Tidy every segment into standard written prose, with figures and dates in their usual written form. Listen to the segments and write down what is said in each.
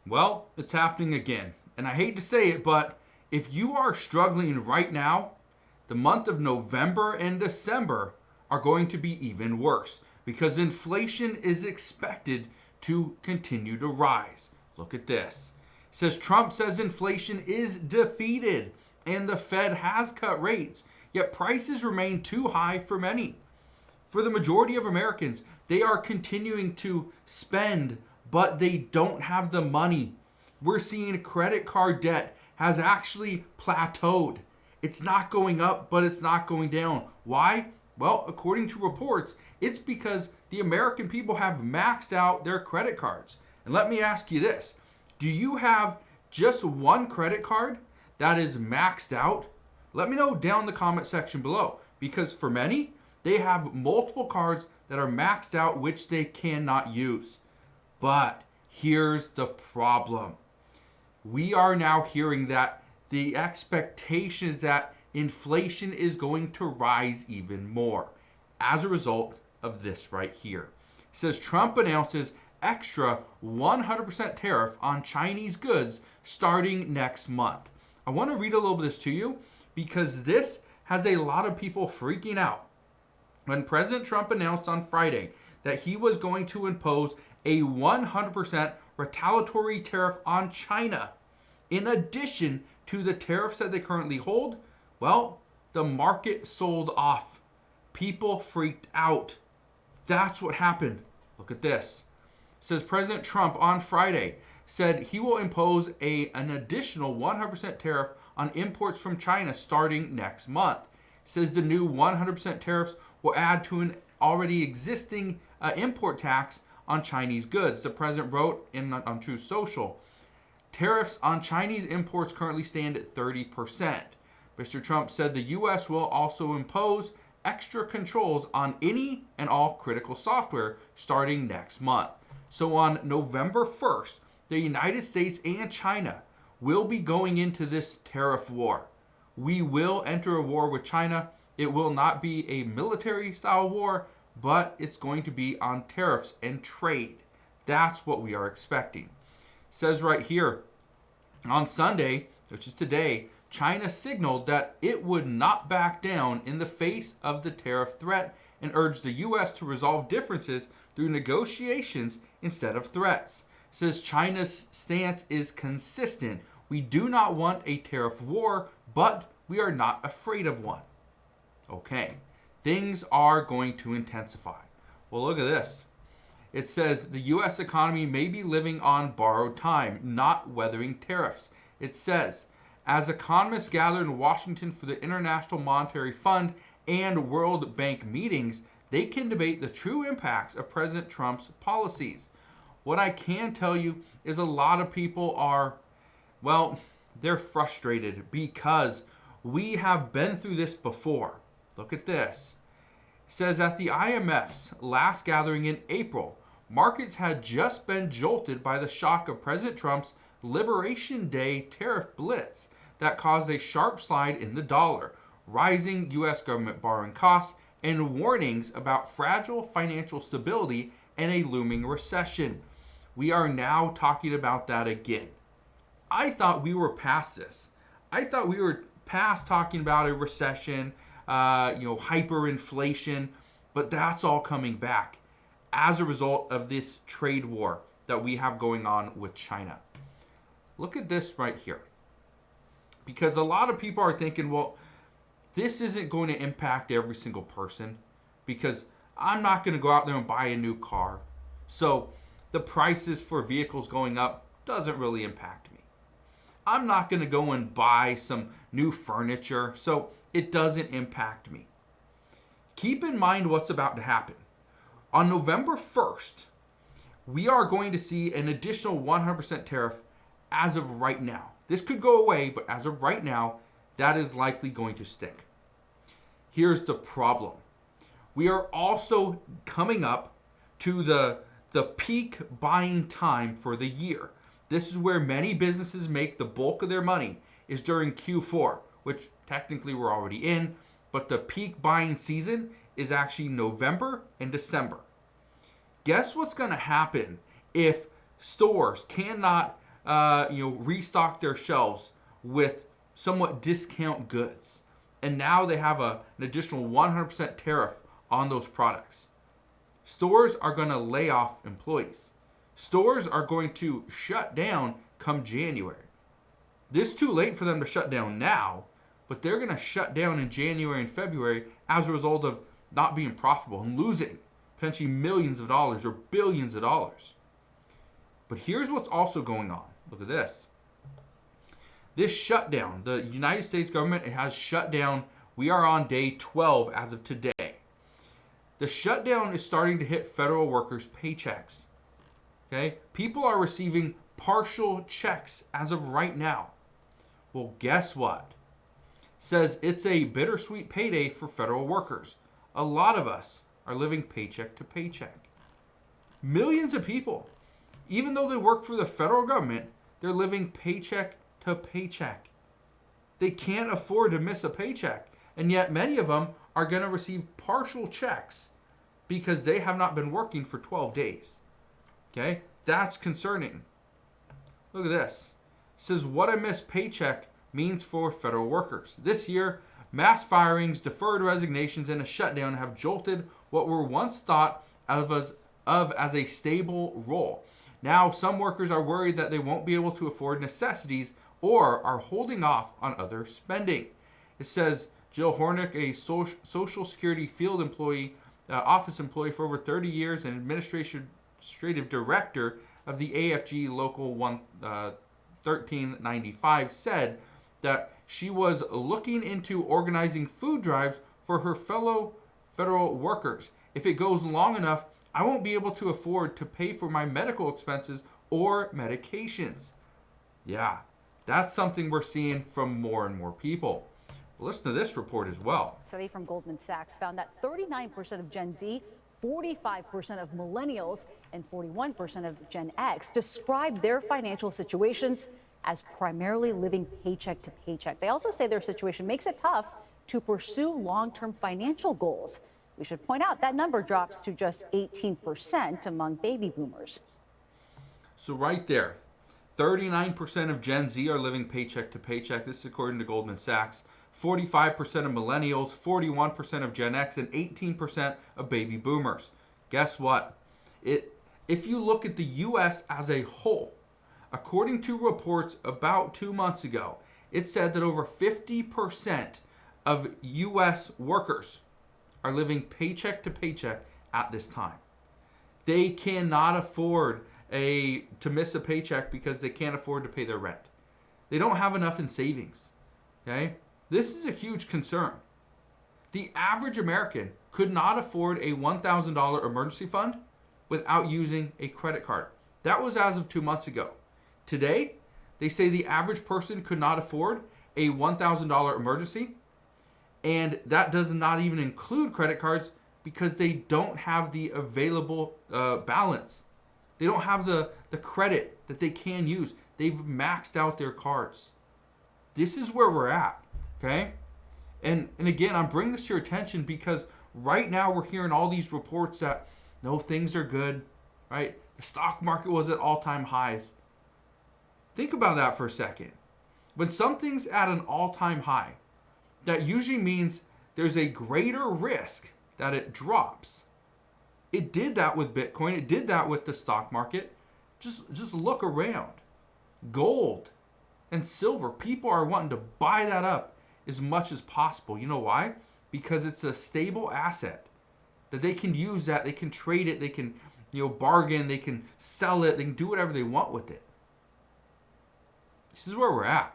Well, it's happening again. And I hate to say it, but if you are struggling right now, the month of November and December are going to be even worse because inflation is expected to continue to rise. Look at this. It says Trump says inflation is defeated and the Fed has cut rates, yet prices remain too high for many. For the majority of Americans, they are continuing to spend, but they don't have the money. We're seeing credit card debt has actually plateaued. It's not going up, but it's not going down. Why? Well, according to reports, it's because the American people have maxed out their credit cards. And let me ask you this. Do you have just one credit card that is maxed out? Let me know down in the comment section below. Because for many, they have multiple cards that are maxed out which they cannot use. But here's the problem. We are now hearing that the expectation is that inflation is going to rise even more as a result of this right here. It says Trump announces extra 100% tariff on Chinese goods starting next month. I want to read a little bit of this to you because this has a lot of people freaking out. When President Trump announced on Friday that he was going to impose a 100% retaliatory tariff on China, in addition to the tariffs that they currently hold, well, the market sold off. People freaked out. That's what happened. Look at this. It says President Trump on Friday said he will impose an additional 100% tariff on imports from China starting next month. It says the new 100% tariffs will add to an already existing import tax on Chinese goods. The president wrote on Truth Social, tariffs on Chinese imports currently stand at 30%. Mr. Trump said the U.S. will also impose extra controls on any and all critical software starting next month. So on November 1st, the United States and China will be going into this tariff war. We will enter a war with China. It will not be a military style war, but it's going to be on tariffs and trade. That's what we are expecting. It says right here, on Sunday, which is today, China signaled that it would not back down in the face of the tariff threat and urged the U.S. to resolve differences through negotiations instead of threats. It says China's stance is consistent. We do not want a tariff war, but we are not afraid of one. Okay, things are going to intensify. Well, look at this. It says the U.S. economy may be living on borrowed time, not weathering tariffs. It says, as economists gather in Washington for the International Monetary Fund and World Bank meetings, they can debate the true impacts of President Trump's policies. What I can tell you is a lot of people are, well, they're frustrated because we have been through this before. Look at this. It says at the IMF's last gathering in April, markets had just been jolted by the shock of President Trump's Liberation Day tariff blitz that caused a sharp slide in the dollar, rising U.S. government borrowing costs, and warnings about fragile financial stability and a looming recession. We are now talking about that again. I thought we were past this. I thought we were past talking about a recession, hyperinflation, but that's all coming back as a result of this trade war that we have going on with China. Look at this right here. Because a lot of people are thinking, well, this isn't going to impact every single person because I'm not going to go out there and buy a new car. So the prices for vehicles going up doesn't really impact me. I'm not going to go and buy some new furniture, so it doesn't impact me. Keep in mind what's about to happen. On November 1st, we are going to see an additional 100% tariff as of right now. This could go away, but as of right now, that is likely going to stick. Here's the problem. We are also coming up to the peak buying time for the year. This is where many businesses make the bulk of their money, is during Q4, which technically we're already in, but the peak buying season is actually November and December. Guess what's going to happen if stores cannot restock their shelves with somewhat discount goods. And now they have an additional 100% tariff on those products. Stores are going to lay off employees. Stores are going to shut down come January. This is too late for them to shut down now, but they're going to shut down in January and February as a result of not being profitable and losing potentially millions of dollars or billions of dollars. But here's what's also going on. Look at this. This shutdown, the United States government has shut down. We are on day 12 as of today. The shutdown is starting to hit federal workers' paychecks. Okay? People are receiving partial checks as of right now. Well, guess what? Says it's a bittersweet payday for federal workers. A lot of us are living paycheck to paycheck. Millions of people, even though they work for the federal government, they're living paycheck to paycheck. They can't afford to miss a paycheck. And yet many of them are going to receive partial checks because they have not been working for 12 days. Okay? That's concerning. Look at this. It says what a missed paycheck means for federal workers. This year, mass firings, deferred resignations, and a shutdown have jolted what were once thought of as a stable role. Now, some workers are worried that they won't be able to afford necessities or are holding off on other spending. It says Jill Hornick, a Social Security field employee, office employee for over 30 years and administrative director of the AFG Local 1395, said that she was looking into organizing food drives for her fellow federal workers. If it goes long enough, I won't be able to afford to pay for my medical expenses or medications. Yeah, that's something we're seeing from more and more people. Well, listen to this report as well. A study from Goldman Sachs found that 39% of Gen Z, 45% of millennials, and 41% of Gen X describe their financial situations as primarily living paycheck to paycheck. They also say their situation makes it tough to pursue long-term financial goals. We should point out that number drops to just 18% among baby boomers. So right there, 39% of Gen Z are living paycheck to paycheck. This is according to Goldman Sachs. 45% of millennials, 41% of Gen X, and 18% of baby boomers. Guess what? If you look at the U.S. as a whole, according to reports about 2 months ago, it said that over 50% of U.S. workers are living paycheck to paycheck at this time. They cannot afford to miss a paycheck because they can't afford to pay their rent. They don't have enough in savings. Okay? This is a huge concern. The average American could not afford a $1,000 emergency fund without using a credit card. That was as of 2 months ago. Today, they say the average person could not afford a $1,000 emergency, and that does not even include credit cards because they don't have the available balance. They don't have the credit that they can use. They've maxed out their cards. This is where we're at, okay? And again, I'm bringing this to your attention because right now we're hearing all these reports that, no, things are good, right? The stock market was at all-time highs. Think about that for a second. When something's at an all-time high, that usually means there's a greater risk that it drops. It did that with Bitcoin. It did that with the stock market. Just look around. Gold and silver, people are wanting to buy that up as much as possible. You know why? Because it's a stable asset that they can use, that they can trade it, they can bargain, they can sell it, they can do whatever they want with it. This is where we're at.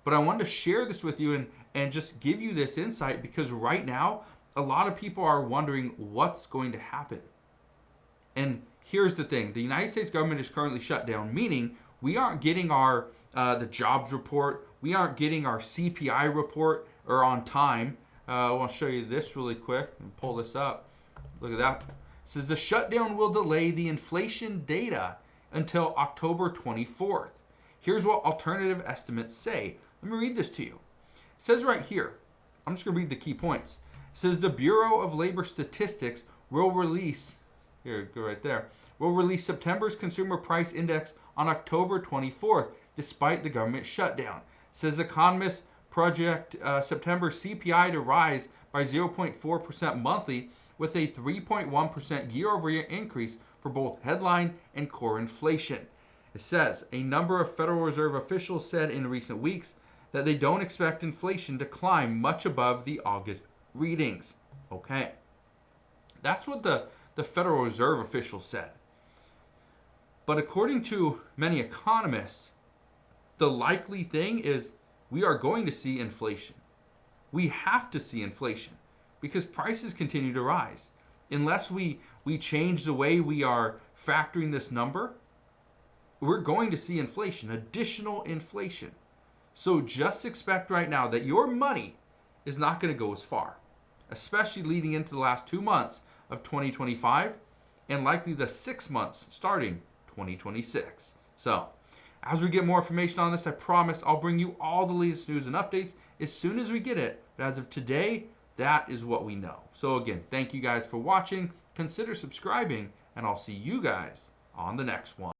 But I wanted to share this with you and just give you this insight because right now, a lot of people are wondering what's going to happen. And here's the thing. The United States government is currently shut down, meaning we aren't getting our the jobs report. We aren't getting our CPI report or on time. I want to show you this really quick and pull this up. Look at that. It says the shutdown will delay the inflation data until October 24th. Here's what alternative estimates say. Let me read this to you. It says right here, I'm just going to read the key points. It says the Bureau of Labor Statistics will release will release September's consumer price index on October 24th, despite the government shutdown. Says economists project September CPI to rise by 0.4% monthly, with a 3.1% year-over-year increase for both headline and core inflation. It says a number of Federal Reserve officials said in recent weeks that they don't expect inflation to climb much above the August readings. Okay. That's what the Federal Reserve officials said. But according to many economists, the likely thing is we are going to see inflation. We have to see inflation because prices continue to rise. Unless we change the way we are factoring this number, we're going to see inflation, additional inflation. So just expect right now that your money is not going to go as far, especially leading into the last 2 months of 2025 and likely the 6 months starting 2026. So as we get more information on this, I promise I'll bring you all the latest news and updates as soon as we get it. But as of today, that is what we know. So again, thank you guys for watching. Consider subscribing, and I'll see you guys on the next one.